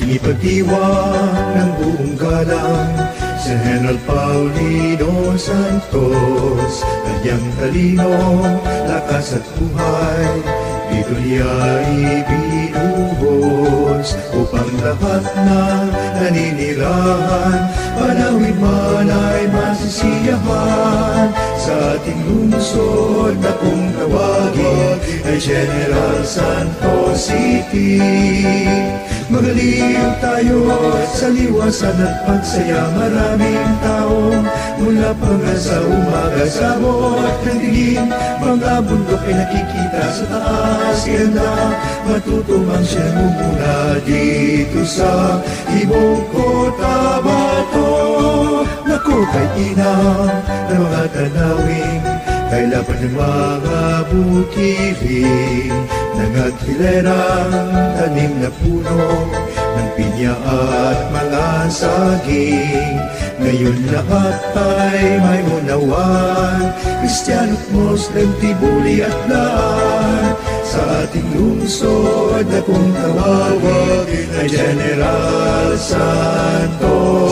Ipagdiwang ng buong galang sa General Paulino Santos. Kanyang talino, lakas at buhay, dito niya ibinuhos upang lahat ng naninirahan panawin man ay masisiyahan. Sa ating lungsod na kung tawagin ay General Santos City. Magaliw tayo sa liwasan at pagsaya. Maraming taong mula pa nga sa umaga sa bawat ng dilim. Mga bundok ay nakikita sa taas. Ganda matutumang siya muna dito sa Ibong Cotabato. Naku kay inang ng mga tanawin, kay laban ng mga butiling, nagaghilerang tanim na puno ng pinya at mga saging. Ngayon lahat ay may unawan, Kristiyano't Muslim, Tibuli at Laan. Sa ating lungsod na kung tawagin ay General Santos